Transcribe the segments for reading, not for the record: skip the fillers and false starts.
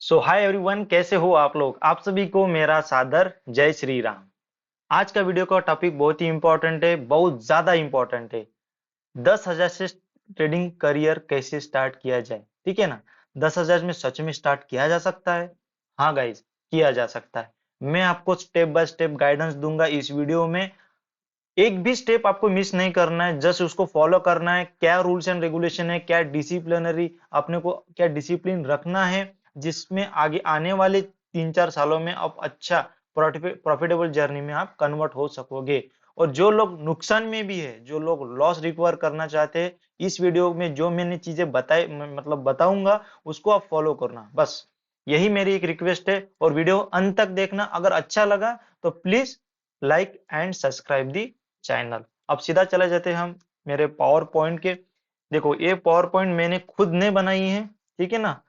सो hi everyone, कैसे हो आप लोग। आप सभी को मेरा सादर जय श्री राम। आज का वीडियो का टॉपिक बहुत ही इंपॉर्टेंट है, बहुत ज्यादा इंपॉर्टेंट है। 10,000 से ट्रेडिंग करियर कैसे स्टार्ट किया जाए, ठीक है ना। 10,000 में सच में स्टार्ट किया जा सकता है। हाँ गाइज, किया जा सकता है। मैं आपको स्टेप बाय स्टेप गाइडेंस दूंगा इस वीडियो में। एक भी स्टेप आपको मिस नहीं करना है, जस्ट उसको फॉलो करना है। क्या रूल्स एंड रेगुलेशन है, क्या डिसिप्लिनरी अपने को क्या डिसिप्लिन रखना है, जिसमें आगे आने वाले 3-4 सालों में आप अच्छा प्रॉफिटेबल जर्नी में आप कन्वर्ट हो सकोगे। और जो लोग नुकसान में भी है, जो लोग लॉस रिकवर करना चाहते हैं, इस वीडियो में जो मैंने चीजें बताई मतलब बताऊंगा, उसको आप फॉलो करना बस। यही मेरी एक रिक्वेस्ट है। और वीडियो अंत तक देखना। अगर अच्छा लगा तो please like and subscribe the channel. अब सीधा चले जाते हैं हम मेरे पावर पॉइंट के। देखो, ये पावर पॉइंट मैंने खुद ने बनाई है, ठीक है ना।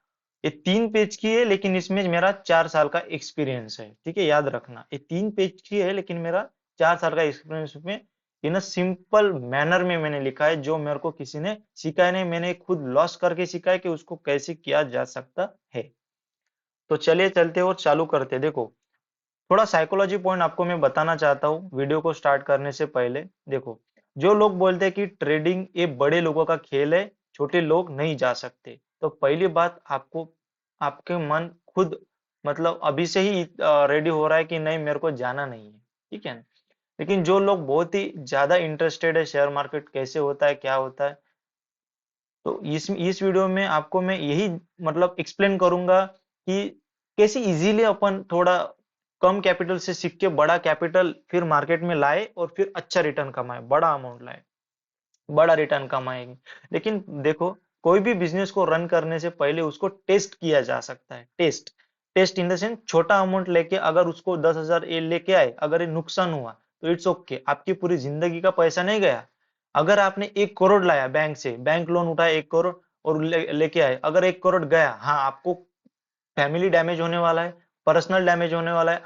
ये 3 पेज की है, लेकिन इसमें मेरा 4 साल का एक्सपीरियंस है, ठीक है। याद रखना, ये 3 पेज की है, लेकिन मेरा 4 साल का एक्सपीरियंस में इन अ सिंपल मैनर में मैंने लिखा है, जो मेरे को किसी ने सिखाया नहीं, मैंने खुद लॉस करके सीखा है कि उसको कैसे किया जा सकता है। तो चलिए चलते और चालू करते। देखो, थोड़ा साइकोलॉजी पॉइंट आपको मैं बताना चाहता हूँ वीडियो को स्टार्ट करने से पहले। देखो, जो लोग बोलते हैं कि ट्रेडिंग ये बड़े लोगों का खेल है, छोटे लोग नहीं जा सकते, तो पहली बात आपको, आपके मन खुद मतलब अभी से ही रेडी हो रहा है कि नहीं, मेरे को जाना नहीं है, ठीक है ना। लेकिन जो लोग बहुत ही ज्यादा इंटरेस्टेड है शेयर मार्केट कैसे होता है, क्या होता है, तो इस वीडियो में आपको मैं यही मतलब एक्सप्लेन करूंगा कि कैसे इजीली अपन थोड़ा कम कैपिटल से सीख के बड़ा कैपिटल फिर मार्केट में लाए और फिर अच्छा रिटर्न कमाए, बड़ा अमाउंट लाए, बड़ा रिटर्न कमाएंगे। लेकिन देखो, कोई भी बिजनेस को रन करने से पहले उसको टेस्ट किया जा सकता है। Test, test in the sense छोटा अमाउंट लेके अगर उसको 10,000 ये लेके आए, अगर ये नुकसान हुआ तो इट्स ओके, आपकी पूरी जिंदगी का पैसा नहीं गया। अगर आपने 1 करोड़ लाया बैंक से, बैंक लोन उठाया 1 करोड़ और लेके आए, अगर 1 करोड़ गया, हाँ, आपको फैमिली डैमेज होने वाला है, पर्सनल डैमेज होने वाला है।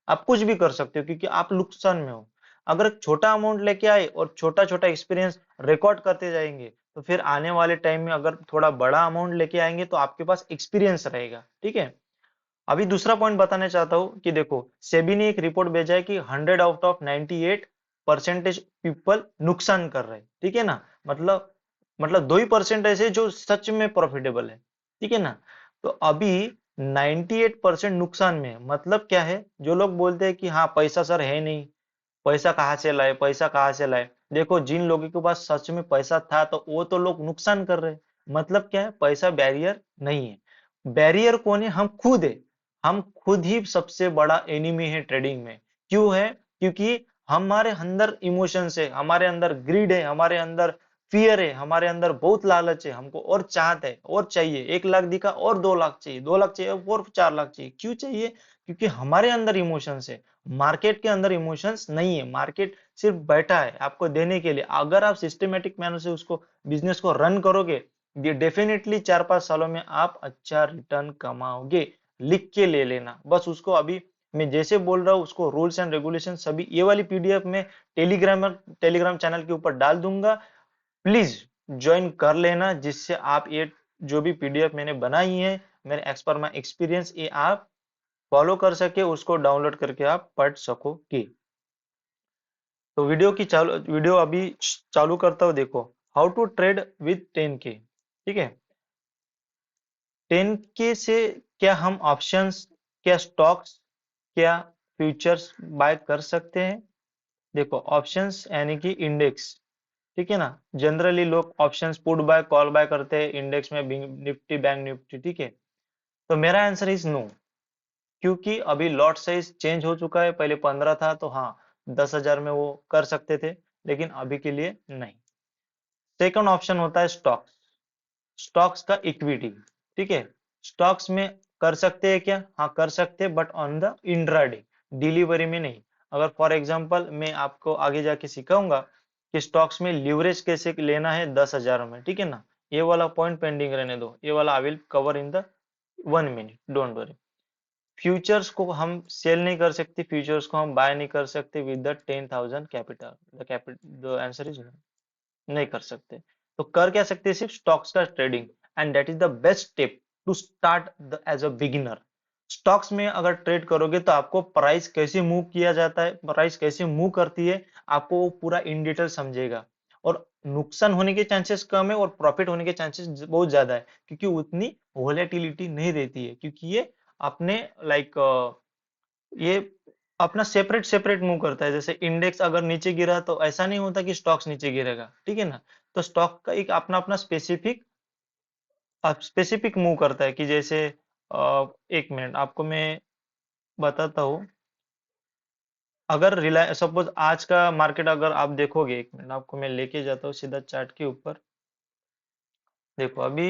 आप कुछ भी कर सकते हो क्योंकि आप नुकसान में हो। अगर छोटा अमाउंट लेके आए और छोटा छोटा एक्सपीरियंस रिकॉर्ड करते जाएंगे, तो फिर आने वाले टाइम में अगर थोड़ा बड़ा अमाउंट लेके आएंगे तो आपके पास एक्सपीरियंस रहेगा, ठीक है। अभी दूसरा पॉइंट बताना चाहता हूँ कि देखो, सेबी ने एक रिपोर्ट भेजा है कि 100 आउट ऑफ 98% पीपल नुकसान कर रहे हैं, ठीक है ना। मतलब 2% ऐसे जो सच में प्रॉफिटेबल है, ठीक है ना। तो अभी 98% नुकसान में है। मतलब क्या है, जो लोग बोलते हैं कि हाँ पैसा सर है नहीं, पैसा कहाँ से लाए, पैसा कहाँ से लाए। देखो, जिन लोगों के पास सच में पैसा था तो वो तो लोग नुकसान कर रहे हैं। मतलब क्या है, पैसा बैरियर नहीं है। बैरियर कौन है, हम खुद है। हम खुद ही सबसे बड़ा एनिमी है ट्रेडिंग में। क्यों है, क्योंकि हमारे अंदर इमोशंस है, हमारे अंदर ग्रीड है, हमारे अंदर फियर है, हमारे अंदर बहुत लालच है, हमको और चाहत है और चाहिए। 1 लाख दिखा और 2 लाख चाहिए, 2 लाख चाहिए और 4 लाख चाहिए। क्यों चाहिए, क्योंकि हमारे अंदर इमोशंस है। मार्केट के अंदर इमोशंस नहीं है। मार्केट सिर्फ बैठा है आपको देने के लिए। अगर आप सिस्टमेटिक मैनर से उसको बिजनेस को रन करोगे, ये डेफिनेटली 4-5 सालों में आप अच्छा रिटर्न कमाओगे। लिख के ले लेना बस उसको। अभी मैं जैसे बोल रहा हूँ उसको, रूल्स एंड रेगुलेशन सभी ये वाली पीडीएफ में टेलीग्राम चैनल के ऊपर डाल दूंगा। प्लीज ज्वाइन कर लेना, जिससे आप ये जो भी पीडीएफ मैंने बनाई है, मेरे एक्सपर माई एक्सपीरियंस, ये आप फॉलो कर सके, उसको डाउनलोड करके आप पढ़ सकोगे। तो वीडियो अभी चालू करता हूँ। देखो, how to trade with 10K, ठीक है। 10K से क्या हम ऑप्शंस, क्या स्टॉक्स, क्या फ्यूचर्स बाय कर सकते हैं। देखो, ऑप्शंस यानी कि इंडेक्स, ठीक है ना। जनरली लोग options put buy call buy करते हैं इंडेक्स में, निफ्टी बैंक निफ्टी, ठीक है। तो मेरा आंसर इज नो, क्योंकि अभी लॉट साइज चेंज हो चुका है। पहले 15 था तो हाँ, 10,000 में वो कर सकते थे, लेकिन अभी के लिए नहीं। सेकंड ऑप्शन होता है स्टॉक्स। स्टॉक्स का इक्विटी, ठीक है। स्टॉक्स में कर सकते हैं क्या, हाँ कर सकते हैं, but on the intraday, delivery में नहीं। अगर फॉर एग्जांपल मैं आपको आगे जाके सिखाऊंगा कि स्टॉक्स में लीवरेज कैसे लेना है 10,000 में, ठीक है ना। ये वाला पॉइंट पेंडिंग रहने दो, ये वाला I will cover in the 1 minute, don't worry. Futures को हम सेल नहीं कर सकते, फ्यूचर्स को हम बाय नहीं कर सकते with the 10,000 capital. The answer is नहीं कर सकते। तो कर क्या सकते हैं, सिर्फ स्टॉक्स का trading, and that is the best tip. To start as a beginner. Stocks में अगर ट्रेड करोगे तो आपको प्राइस कैसे मूव किया जाता है, प्राइस कैसे मूव करती है, आपको वो पूरा इन डिटेल समझेगा। और नुकसान होने के चांसेस कम है और प्रॉफिट होने के चांसेस बहुत ज्यादा है, क्योंकि उतनी वोलेटिलिटी नहीं रहती है, क्योंकि ये अपने लाइक ये अपना सेपरेट सेपरेट मूव करता है। जैसे इंडेक्स अगर नीचे गिरा तो ऐसा नहीं होता कि स्टॉक्स नीचे गिरेगा, ठीक है ना। तो स्टॉक का एक अपना अपना स्पेसिफिक मूव करता है, कि जैसे एक मिनट आपको मैं बताता हूँ। अगर रिलाय सपोज आज का मार्केट अगर आप देखोगे, एक मिनट आपको मैं लेके जाता हूँ सीधा चार्ट के ऊपर। देखो अभी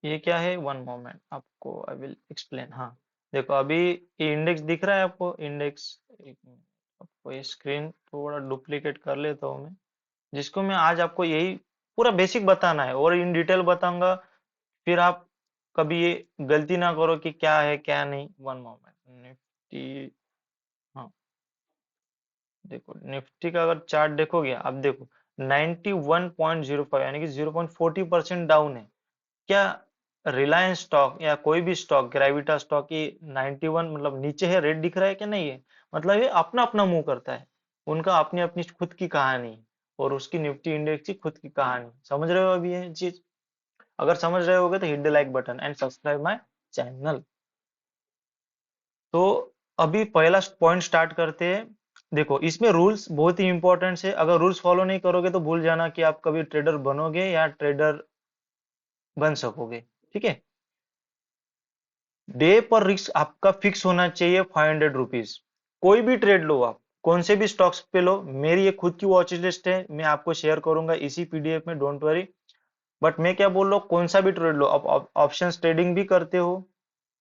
ये क्या है, वन मोमेंट आपको आई विल एक्सप्लेन। हाँ देखो अभी ये इंडेक्स दिख रहा है आपको, इंडेक्स। एक मिनट आपको ये स्क्रीन थोड़ा डुप्लीकेट कर लेता हूँ मैं, जिसको मैं आज आपको यही पूरा बेसिक बताना है और इन डिटेल बताऊंगा। फिर आप कभी ये गलती ना करो कि क्या है क्या नहीं। One moment Nifty. हाँ देखो निफ्टी का अगर चार्ट देखोगे आप, देखो 91.05 यानी कि 0.40% डाउन है। क्या रिलायंस स्टॉक या कोई भी स्टॉक, ग्रेविटा स्टॉक की 91 मतलब नीचे है, रेड दिख रहा है कि नहीं है, मतलब ये अपना अपना मूव करता है। उनका अपनी अपनी खुद की कहानी है, और उसकी निफ्टी इंडेक्स की खुद की कहानी। समझ रहे हो अभी ये चीज? अगर समझ रहे होगे तो hit the like button and subscribe my channel. तो अभी पहला पॉइंट स्टार्ट करते हैं। देखो इसमें रूल्स बहुत ही इंपॉर्टेंट है, अगर रूल्स फॉलो नहीं करोगे तो भूल जाना कि आप कभी ट्रेडर बनोगे या ट्रेडर बन सकोगे, ठीक है। डे पर रिस्क आपका फिक्स होना चाहिए 500 रुपीज। कोई भी ट्रेड लो आप, कौन से भी स्टॉक्स पे लो, मेरी ये खुद की वॉच लिस्ट है, मैं आपको शेयर करूंगा इसी पीडीएफ में, डोंट वरी। बट मैं क्या बोल रहा हूँ, कौन सा भी ट्रेड लो, आप ऑप्शन ट्रेडिंग भी करते हो,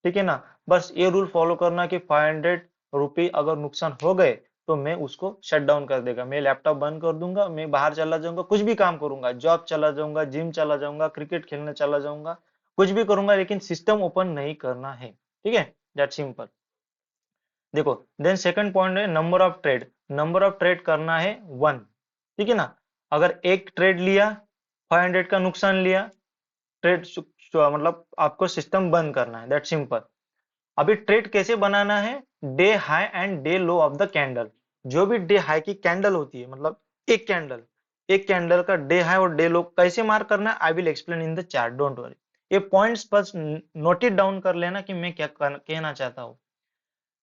ठीक है ना। बस ये रूल फॉलो करना कि 500 रुपये अगर नुकसान हो गए तो मैं उसको शट डाउन कर देगा, मैं लैपटॉप बंद कर दूंगा, मैं बाहर चला जाऊंगा, कुछ भी काम करूंगा, जॉब चला जाऊंगा, जिम चला जाऊंगा, क्रिकेट खेलने चला जाऊंगा, कुछ भी करूंगा, लेकिन सिस्टम ओपन नहीं करना है, ठीक है। That simple. देखो देन सेकंड पॉइंट है number of trade. Number of trade करना है 1, ठीक है ना। अगर एक ट्रेड लिया, 500 का नुकसान लिया, ट्रेड मतलब आपको सिस्टम बंद करना है, दैट सिंपल। अभी ट्रेड कैसे बनाना है, day high and day low of the candle. जो भी डे हाई की कैंडल होती है, मतलब एक कैंडल का डे हाई और डे लो कैसे मार्क करना है, I will explain in the chart, don't worry. ये पॉइंट्स बस नोट इट डाउन कर लेना कि मैं क्या कहना चाहता हूँ।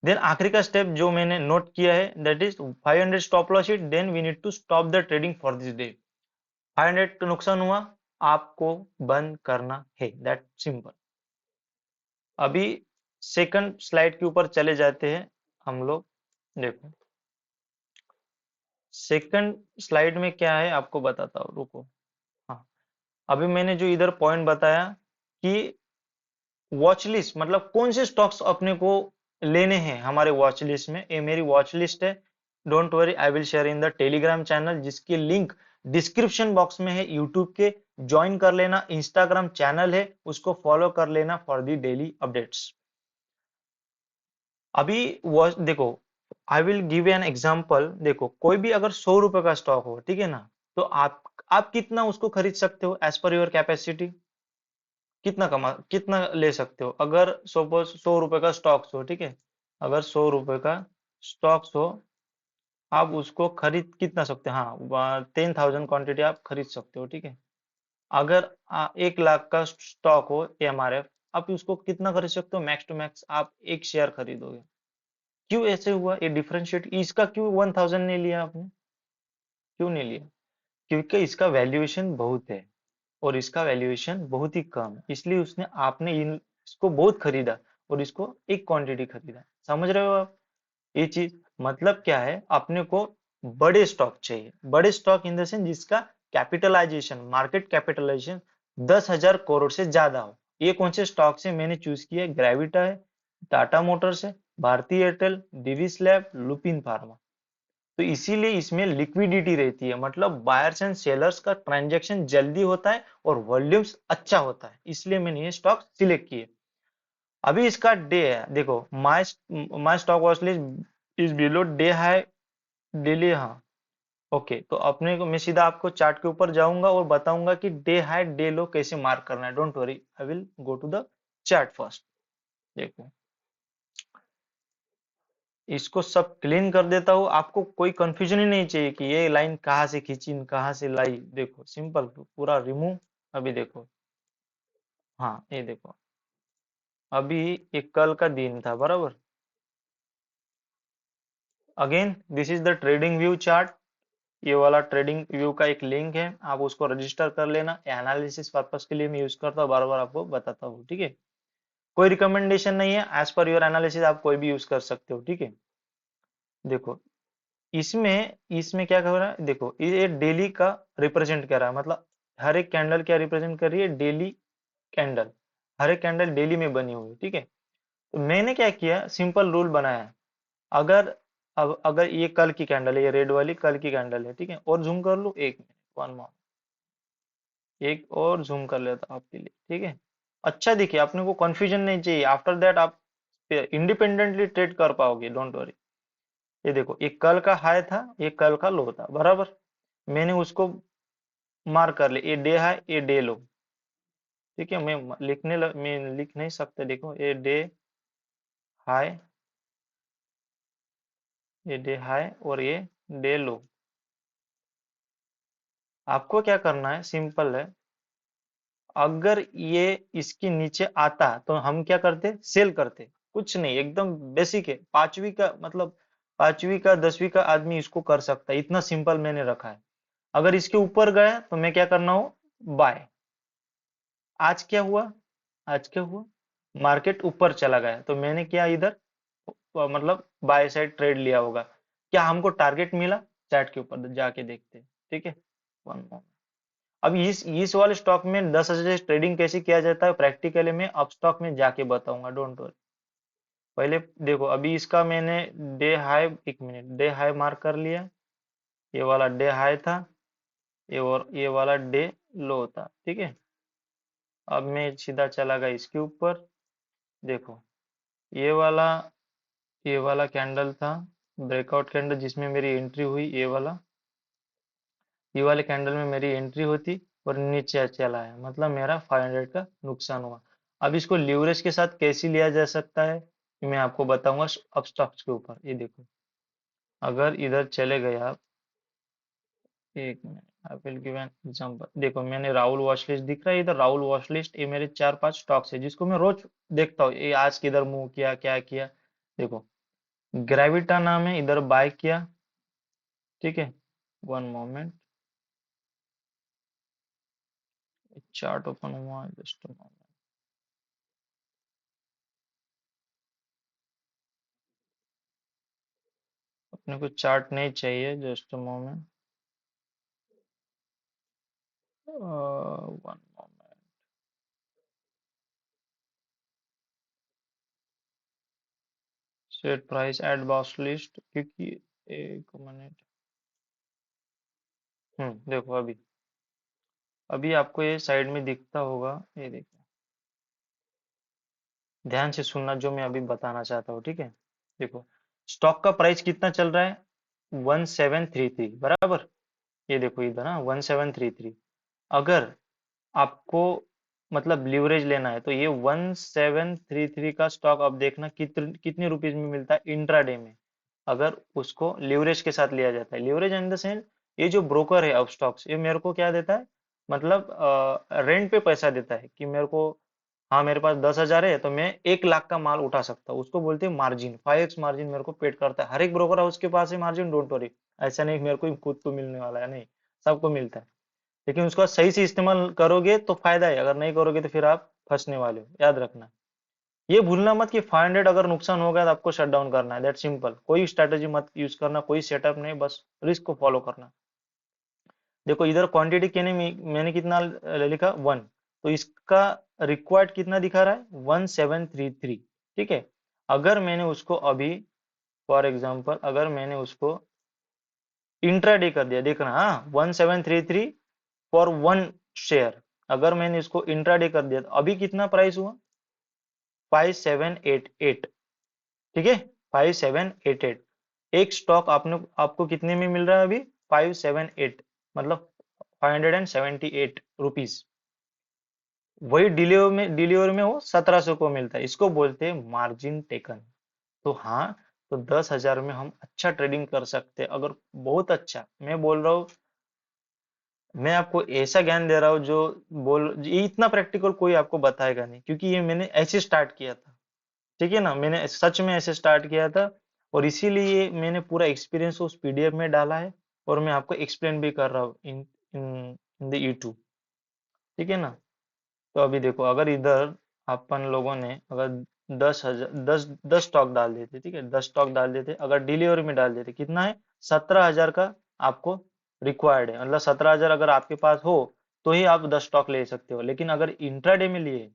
देन आखिरी का स्टेप जो मैंने नोट किया है, that is 500 stop loss it, then we need to stop the trading for this day. 500 का नुकसान हुआ, आपको बंद करना है, दैट सिंपल। अभी सेकंड स्लाइड के ऊपर चले जाते हैं हम लोग। देखो सेकंड स्लाइड में क्या है आपको बताता हूँ, रुको। हाँ अभी मैंने जो इधर पॉइंट बताया कि वॉच लिस्ट, मतलब कौन से स्टॉक्स अपने को लेने हैं हमारे वॉच लिस्ट में, ये मेरी वॉच लिस्ट है। Don't worry, I will share in the Telegram channel, जिसकी लिंक डिस्क्रिप्शन बॉक्स में है, यूट्यूब के ज्वाइन कर लेना, इंस्टाग्राम चैनल है उसको फॉलो कर लेना फॉर दी डेली अपडेट्स। अभी वॉच देखो, I will give an example. देखो कोई भी अगर 100 रुपए का स्टॉक हो, ठीक है ना, तो आप कितना उसको खरीद सकते हो एज पर योर कैपेसिटी, कितना ले सकते हो। अगर सपोज 100 रुपए का स्टॉक्स हो, ठीक है, अगर 100 रुपए का स्टॉक्स हो, आप उसको खरीद कितना सकते हो, हाँ 10,000 क्वांटिटी आप खरीद सकते हो, ठीक है। अगर 1 लाख का स्टॉक हो एमआरएफ, आप उसको कितना खरीद सकते हो, मैक्स टू मैक्स आप एक शेयर खरीदोगे। क्यों ऐसे हुआ ये डिफरेंशिएट, इसका क्यों 1000 नहीं लिया आपने, क्यों नहीं लिया? क्योंकि इसका वैल्यूएशन बहुत है और इसका वैल्यूएशन बहुत ही कम है, इसलिए उसने आपने इसको बहुत खरीदा और इसको एक क्वांटिटी खरीदा। समझ रहे हो आप ये चीज? मतलब क्या है, अपने को बड़े स्टॉक चाहिए, बड़े स्टॉक इन द सेंस जिसका कैपिटलाइजेशन, मार्केट कैपिटलाइजेशन 10,000 करोड़ से ज्यादा हो। ये कौन से स्टॉक से मैंने चूज किया है, ग्रेविटा है, टाटा मोटर्स है, भारती एयरटेल, डिविस लैब, लुपिन फार्मा। तो इसीलिए इसमें लिक्विडिटी रहती है, मतलब बायर्स एंड सेलर्स का ट्रांजैक्शन जल्दी होता है और वॉल्यूम्स अच्छा होता है, इसलिए मैंने ये स्टॉक सिलेक्ट किए। अभी इसका डे है, देखो my my stock watch list is below day high daily. हाँ ओके, तो अपने को मैं सीधा आपको चार्ट के ऊपर जाऊंगा और बताऊंगा कि डे हाई डे लो कैसे मार्क करना है। Don't worry, I will go to the chart first. देखो, इसको सब क्लीन कर देता हूँ, आपको कोई कंफ्यूजन ही नहीं चाहिए कि ये लाइन कहाँ से खींची कहाँ से लाई। देखो सिंपल, पूरा रिमूव। अभी देखो, हाँ ये देखो, अभी एक कल का दिन था बराबर। Again this is the trading view chart. ये वाला ट्रेडिंग व्यू का एक लिंक है, आप उसको रजिस्टर कर लेना। एनालिसिस पर्पस के लिए मैं यूज करता हूँ, बार बार आपको बताता हूँ, ठीक है। कोई रिकमेंडेशन नहीं है, एज पर योर एनालिसिस आप कोई भी यूज कर सकते हो, ठीक है। देखो, इसमें इसमें क्या कर रहा है, देखो ये डेली का रिप्रेजेंट कर रहा है, मतलब हर एक कैंडल क्या रिप्रेजेंट कर रही है, डेली कैंडल। हर एक कैंडल डेली में बनी हुई है, ठीक है। तो मैंने क्या किया, सिंपल रूल बनाया है। अगर अब अगर ये कल की कैंडल है, ये रेड वाली कल की कैंडल है, ठीक है। और जूम कर लूं, एक मिनट, वन मोर, एक और जूम कर लेता हूं आपके लिए, ठीक है। अच्छा देखिए, अपने को कंफ्यूजन नहीं चाहिए, आफ्टर दैट आप इंडिपेंडेंटली ट्रेड कर पाओगे, डोंट वरी। ये देखो, ये कल का हाई था, ये कल का लो था बराबर। मैंने उसको मार्क कर लिया, ये डे हाई ये डे लो, ठीक है। मैं लिख नहीं सकता, देखो ये डे हाई, ये डे हाई और ये डे लो। आपको क्या करना है, सिंपल है। अगर ये इसके नीचे आता तो हम क्या करते, सेल करते। कुछ नहीं, एकदम बेसिक है, पांचवी का मतलब, पांचवी का दसवीं का आदमी इसको कर सकता है, इतना सिंपल मैंने रखा है। अगर इसके ऊपर गया तो मैं क्या करना हो, बाय। आज क्या हुआ, आज क्या हुआ, मार्केट ऊपर चला गया तो मैंने क्या इधर मतलब बाय साइड ट्रेड लिया होगा। क्या हमको टारगेट मिला, चार्ट के ऊपर जाके देखते हैं, ठीक है। One moment. अब इस वाले स्टॉक में 10,000 से ट्रेडिंग कैसे किया जाता है प्रैक्टिकली, मैं अब स्टॉक में जाके बताऊंगा, डोंट वरी। पहले देखो, अभी इसका मैंने डे हाई, एक मिनट, डे हाई मार्क कर लिया। ये वाला डे हाई था, ये वाला डे लो था, ठीक है। अब मैं सीधा चला गया इसके ऊपर। देखो, ये वाला ये वाला कैंडल था, ब्रेकआउट कैंडल, जिसमें मेरी एंट्री हुई, ये वाले कैंडल में मेरी एंट्री होती और नीचे चला है, मतलब मेरा 500 का नुकसान हुआ। अब इसको लीवरेज के साथ कैसे लिया जा सकता है, ये मैं आपको बताऊंगा अब स्टॉक्स के ऊपर। ये देखो, अगर इधर चले गए आप, एक minute, I will give an example. देखो, मैंने राहुल वॉच लिस्ट दिख रहा है इधर, राहुल वॉच लिस्ट, ये मेरे 4-5 स्टॉक्स है जिसको मैं रोज देखता हूँ, ये आज किधर मूव किया, क्या किया। देखो, ग्रेविटा नाम है, इधर बाय किया, ठीक है। वन मोमेंट, चार्ट ओपन हुआ, जस्ट मोमेंट। अपने को चार्ट नहीं चाहिए, just moment, one moment. Set price at boss list, क्योंकि एक मिनट। देखो, अभी अभी आपको ये साइड में दिखता होगा, ये देखो, ध्यान से सुनना जो मैं अभी बताना चाहता हूँ, ठीक है। देखो, स्टॉक का प्राइस कितना चल रहा है, 1733 बराबर। ये देखो इधर ना, 1733। अगर आपको मतलब लीवरेज लेना है तो ये 1733 का स्टॉक अब देखना कितने रुपीज में मिलता है इंट्राडे में, अगर उसको लीवरेज के साथ लिया जाता है। लीवरेज इन द सेंस, ये जो ब्रोकर है अब स्टॉक्स, ये मेरे को क्या देता है, मतलब रेंट पे पैसा देता है कि मेरे को, हाँ मेरे पास 10,000 है तो मैं 1 लाख का माल उठा सकता हूँ, उसको बोलते हैं मार्जिन। 5x मार्जिन मेरे को पेड करता है, हर एक ब्रोकर हाउस के पास है मार्जिन, डोंट वरी। ऐसा नहीं कि मेरे को ही खुद को मिलने वाला है, नहीं, सबको मिलता है। लेकिन उसका सही से इस्तेमाल करोगे तो फायदा है, अगर नहीं करोगे तो फिर आप फंसने वाले हो, याद रखना। ये भूलना मत कि 500 अगर नुकसान हो गया तो आपको शट डाउन करना है, दैट सिंपल। कोई स्ट्रेटेजी मत यूज करना, कोई सेटअप नहीं, बस रिस्क को फॉलो करना। देखो, इधर क्वांटिटी कहने में मैंने कितना लिखा, 1, तो इसका रिक्वायर्ड कितना दिखा रहा है, 1733, ठीक है। अगर मैंने उसको अभी, फॉर एग्जाम्पल, अगर मैंने उसको इंट्राडे कर दिया, देखना, हाँ 1733 फॉर वन शेयर, अगर मैंने इसको इंट्राडे कर दिया तो अभी कितना प्राइस हुआ, 5788, ठीक है। 5788, एक स्टॉक आपने आपको कितने में मिल रहा है अभी, 578, मतलब 578 रुपीज। वही डिलीवर में वो 1700 को मिलता है। इसको बोलते हैं मार्जिन टेकन। तो हाँ, तो 10,000 में हम अच्छा ट्रेडिंग कर सकते हैं, अगर बहुत अच्छा। मैं बोल रहा हूँ, मैं आपको ऐसा ज्ञान दे रहा हूँ जो ये इतना प्रैक्टिकल कोई आपको बताएगा नहीं, क्योंकि ये मैंने ऐसे स्टार्ट किया था। ठीक है ना, मैंने सच में ऐसे स्टार्ट किया था, और इसीलिए मैंने पूरा एक्सपीरियंस उस पीडीएफ में डाला है, और मैं आपको एक्सप्लेन भी कर रहा हूँ इन इन इन द यूट्यूब। ठीक है ना। तो अभी देखो, अगर इधर अपन लोगों ने अगर 10,000, 10 स्टॉक डाल देते, ठीक है, 10 स्टॉक डाल देते, अगर डिलीवरी में डाल देते, कितना है, 17,000 का आपको रिक्वायर्ड है। मतलब 17,000 अगर आपके पास हो तो ही आप 10 स्टॉक ले सकते हो। लेकिन अगर इंट्राडे में लिए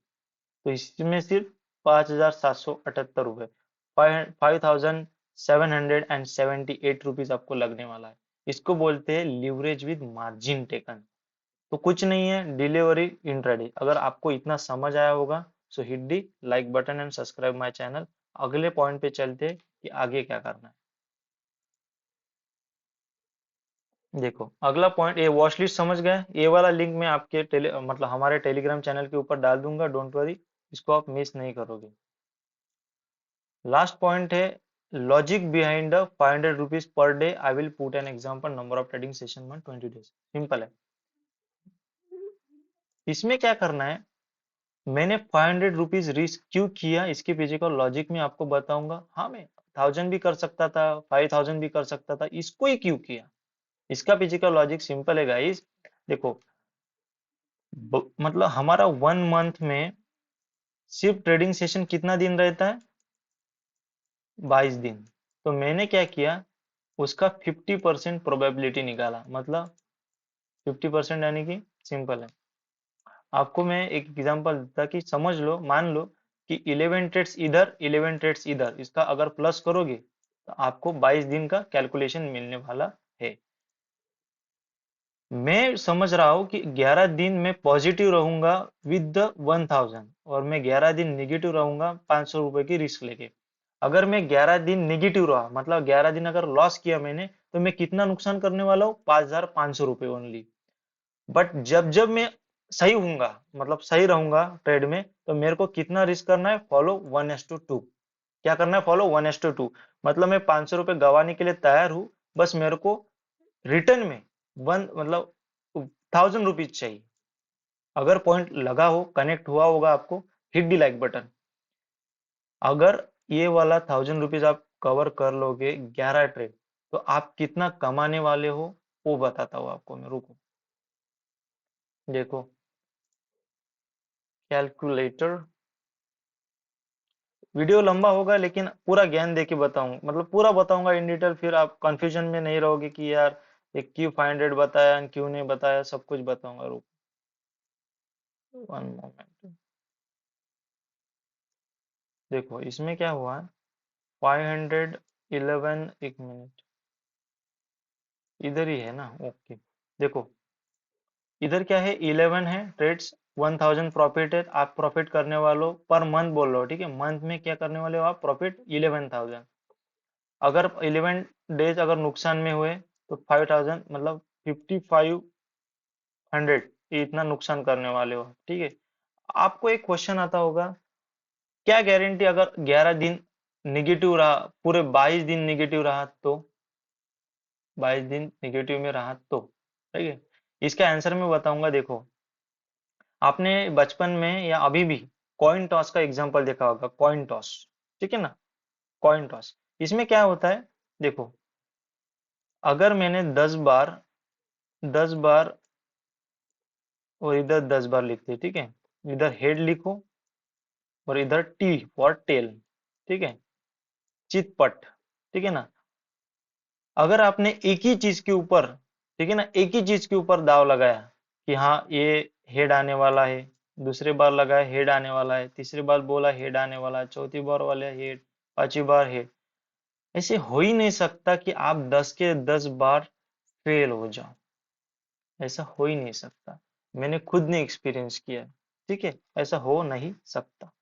तो इसमें सिर्फ 5,778 रुपये, 5,778 रुपीज आपको लगने वाला है। इसको बोलते हैं लिवरेज विद मार्जिन टेकन। तो कुछ नहीं है, डिलीवरी इंट्राडे। अगर आपको इतना समझ आया होगा, सो hit the like button and subscribe my channel. अगले पॉइंट पे चलते हैं कि आगे क्या करना है। देखो, अगला पॉइंट, ये वॉच लिस्ट समझ गए। ये वाला लिंक मैं आपके मतलब हमारे टेलीग्राम चैनल के ऊपर डाल दूंगा, डोंट वरी, इसको आप मिस नहीं करोगे। लास्ट पॉइंट है logic behind the 500 rupees per day. I will put an example, number of trading session में 20 डेज। सिंपल है। इसमें क्या करना है, मैंने 500 रुपीज रिस्क क्यों किया, इसके पीछे का लॉजिक मैं आपको बताऊंगा। हाँ, मैं 1000 भी कर सकता था, 5000 भी कर सकता था, इसको ही क्यों किया, इसका पीछे का लॉजिक सिंपल है गाइस। देखो, मतलब हमारा 1 मंथ में सिर्फ ट्रेडिंग सेशन कितना दिन रहता है, 22 दिन। तो मैंने क्या किया, उसका 50% प्रोबेबिलिटी निकाला। मतलब 50% यानी कि सिंपल है, आपको मैं एक एग्जांपल देता कि समझ लो। मान लो कि 11 ट्रेड्स इधर, 11 ट्रेड्स इधर, इसका अगर प्लस करोगे तो आपको 22 दिन का कैलकुलेशन मिलने वाला है। मैं समझ रहा हूँ कि 11 दिन में पॉजिटिव रहूंगा विद द 1000, और मैं 11 दिन निगेटिव रहूंगा 500 रुपए की रिस्क लेके। अगर मैं 11 दिन निगेटिव रहा, मतलब 11 दिन अगर लॉस किया मैंने, तो मैं कितना नुकसान करने वाला हूँ, 5,500 रुपये ओनली। बट जब जब मैं सही हूंगा, मतलब सही रहूंगा ट्रेड में, तो मेरे को कितना रिस्क करना है, फॉलो 1:2। क्या करना है, फॉलो 1:2। मतलब मैं 500 रुपये गंवाने के लिए तैयार हूँ, बस मेरे को रिटर्न में वन मतलब 1,000 रुपीज चाहिए। अगर पॉइंट लगा हो, कनेक्ट हुआ होगा आपको, हिट दी लाइक बटन। अगर ये वाला 1,000 रुपीज आप कवर कर लोगे 11 ट्रेड, तो आप कितना कमाने वाले हो, वो बताता हूँ आपको मैं, रुको। देखो, कैलकुलेटर। वीडियो लंबा होगा, लेकिन पूरा ज्ञान दे के बताऊंगा, मतलब पूरा बताऊंगा इन डिटेल, फिर आप कंफ्यूजन में नहीं रहोगे कि यार ये क्यों 500 बताया क्यों नहीं बताया, सब कुछ बताऊंगा। रुको, 1 मोमेंट। देखो इसमें क्या हुआ, 511, एक मिनट, इधर ही है ना, ओके। देखो, इधर क्या है, 11 है ट्रेड्स, 1000 प्रॉफिट है। आप प्रॉफिट करने वालों पर मंथ बोल रहे हो, ठीक है, मंथ में क्या करने वाले हो आप, प्रॉफिट 11,000। अगर 11 डेज अगर नुकसान में हुए तो 5,000, मतलब 5,500, ये इतना नुकसान करने वाले हो, ठीक है। आपको एक क्वेश्चन आता होगा, क्या गारंटी अगर 11 दिन निगेटिव रहा, पूरे 22 दिन निगेटिव रहा तो, 22 दिन निगेटिव में रहा तो, ठीक है। इसका आंसर मैं बताऊंगा। देखो, आपने बचपन में या अभी भी कॉइन टॉस का एग्जांपल देखा होगा, कॉइन टॉस, ठीक है ना, कॉइन टॉस। इसमें क्या होता है, देखो, अगर मैंने 10 बार, 10 बार, और इधर 10 बार लिखते, ठीक है, इधर हेड लिखो और इधर टी फॉर टेल, ठीक है, चितपट, ठीक है ना। अगर आपने एक ही चीज के ऊपर, ठीक है ना, एक ही चीज के ऊपर दाव लगाया कि हाँ ये हेड आने वाला है, दूसरे बार लगाया हेड आने वाला है, तीसरी बार बोला हेड आने वाला है, चौथी बार वाला हेड, पांचवी बार हेड, ऐसे हो ही नहीं सकता कि आप 10 के 10 बार फेल हो जाओ। ऐसा हो ही नहीं सकता, मैंने खुद ने एक्सपीरियंस किया है, ठीक है, ऐसा हो नहीं सकता।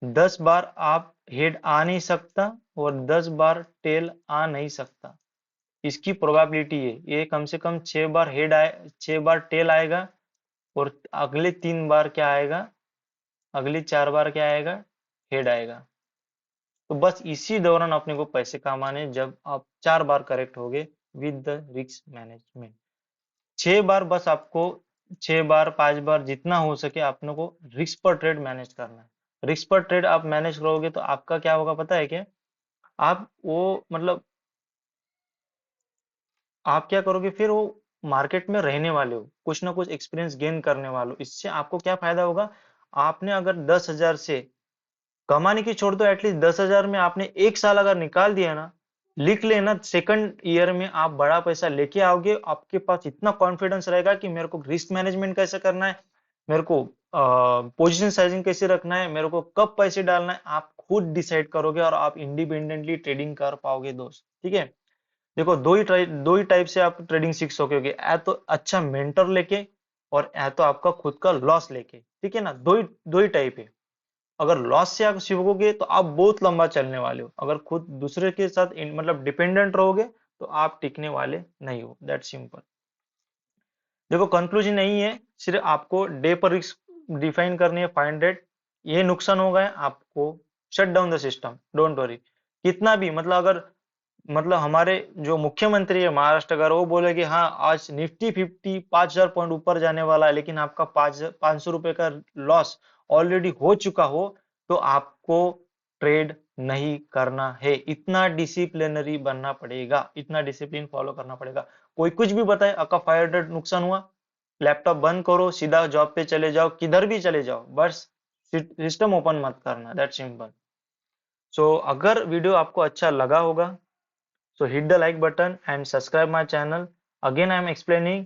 10 बार आप हेड आ नहीं सकता, और 10 बार टेल आ नहीं सकता। इसकी प्रोबेबिलिटी है, ये कम से कम 6 बार हेड आए, 6 बार टेल आएगा, और अगले 3 बार क्या आएगा, अगली 4 बार क्या आएगा, हेड आएगा। तो बस इसी दौरान अपने को पैसे कमाने, जब आप 4 बार करेक्ट हो गए विद द रिस्क मैनेजमेंट। 6 बार बस आपको, 6 बार 5 बार जितना हो सके अपने को रिस्क पर ट्रेड मैनेज करना है। रिस्क पर ट्रेड आप मैनेज करोगे तो आपका क्या होगा पता है क्या, आप वो मतलब आप क्या करोगे फिर, वो मार्केट में रहने वाले हो, कुछ ना कुछ एक्सपीरियंस गेन करने वाले हो। इससे आपको क्या फायदा होगा, आपने अगर 10,000 से कमाने की छोड़ दो, एटलीस्ट 10,000 में आपने 1 साल अगर निकाल दिया ना, लिख लेना, सेकंड ईयर में आप बड़ा पैसा लेके आओगे। आपके पास इतना कॉन्फिडेंस रहेगा कि मेरे को रिस्क मैनेजमेंट कैसे करना है, मेरे को पोजीशन साइजिंग कैसे रखना है, मेरे को कब पैसे डालना है, आप खुद डिसाइड करोगे और आप इंडिपेंडेंटली ट्रेडिंग कर पाओगे दोस्त। ठीक है, देखो दो ही टाइप से आप ट्रेडिंग सीख सकोगे, या तो अच्छा मेंटर लेके, और या तो आपका खुद का लॉस लेके। ठीक है ना, दो ही टाइप है। अगर लॉस से आप सीखोगे तो आप बहुत लंबा चलने वाले हो, अगर खुद दूसरे के साथ मतलब डिपेंडेंट रहोगे तो आप टिकने वाले नहीं हो, दैट सिंपल। देखो कंक्लूजन नहीं है, सिर्फ आपको डे पर रिस्क डिफाइन करनी है, फाइंड रेट, ये नुकसान हो गए आपको, shut down the system, don't worry. कितना भी मतलब, अगर मतलब हमारे जो मुख्यमंत्री है महाराष्ट्र, अगर वो बोले कि हाँ आज निफ्टी 5,000 पॉइंट ऊपर जाने वाला है, लेकिन आपका 500 रुपए का लॉस ऑलरेडी हो चुका हो, तो आपको ट्रेड नहीं करना है। इतना डिसिप्लिनरी बनना पड़ेगा, इतना डिसिप्लिन फॉलो करना पड़ेगा। कोई कुछ भी बताए, आपका 500 नुकसान हुआ, लैपटॉप बंद करो, सीधा जॉब पे चले जाओ, किधर भी चले जाओ, बस सिस्टम ओपन मत करना, दैट सिंपल। सो अगर वीडियो आपको अच्छा लगा होगा, so hit the like button and subscribe my channel. Again I am explaining,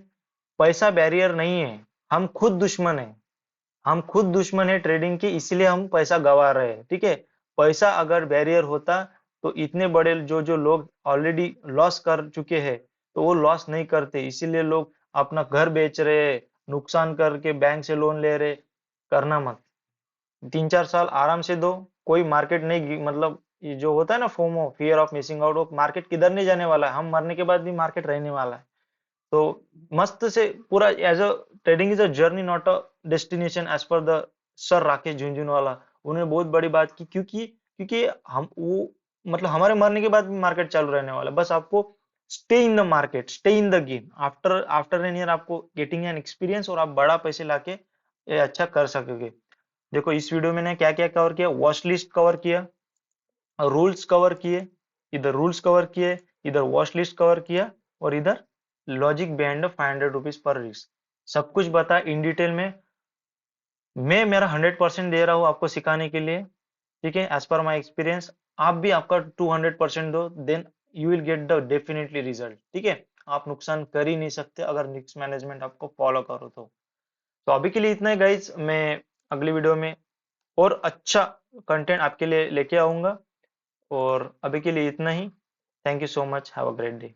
पैसा बैरियर नहीं है, हम खुद दुश्मन है, हम खुद दुश्मन है ट्रेडिंग के, इसलिए हम पैसा गवा रहे हैं। ठीक है, पैसा अगर बैरियर होता तो इतने बड़े जो जो लोग ऑलरेडी लॉस कर चुके हैं, तो वो लॉस नहीं करते, इसीलिए लोग अपना घर बेच रहे, नुकसान करके बैंक से लोन ले रहे। करना मत, 3-4 साल आराम से दो, कोई मार्केट नहीं मतलब ये जो होता है ना FOMO, fear of missing out, वो मार्केट किधर नहीं जाने वाला है, हम मरने के बाद भी मार्केट रहने वाला है। तो मस्त से पूरा as a, trading is a journey not a destination, as per the sir Rakesh Jhunjhunwala. उन्होंने बहुत बड़ी बात की, क्योंकि क्योंकि हम वो मतलब हमारे मरने के बाद भी मार्केट चालू रहने वाला है, बस आपको stay in the market, stay in the game, after after an year आपको गेटिंग एन एक्सपीरियंस, और आप बड़ा पैसे लाके ये अच्छा कर सकोगे। देखो इस वीडियो में मैंने क्या क्या कवर किया, वॉच लिस्ट कवर किया, रूल्स कवर किए, इधर रूल्स कवर किए, इधर वॉच लिस्ट कवर किया, और इधर logic behind 500 rupees per risk, सब कुछ बताया इन डिटेल में। मैं मेरा 100% दे रहा हूँ आपको सिखाने के लिए। ठीक है, एज पर माई एक्सपीरियंस, आप भी आपका 200% दो, then you will get the definitely result. ठीक है, आप नुकसान कर ही नहीं सकते अगर रिस्क मैनेजमेंट आपको फॉलो करो तो अभी के लिए इतना ही गाइज, मैं अगली वीडियो में और अच्छा कंटेंट आपके लिए लेके आऊंगा, और अभी के लिए इतना ही। Thank you so much, have a great day.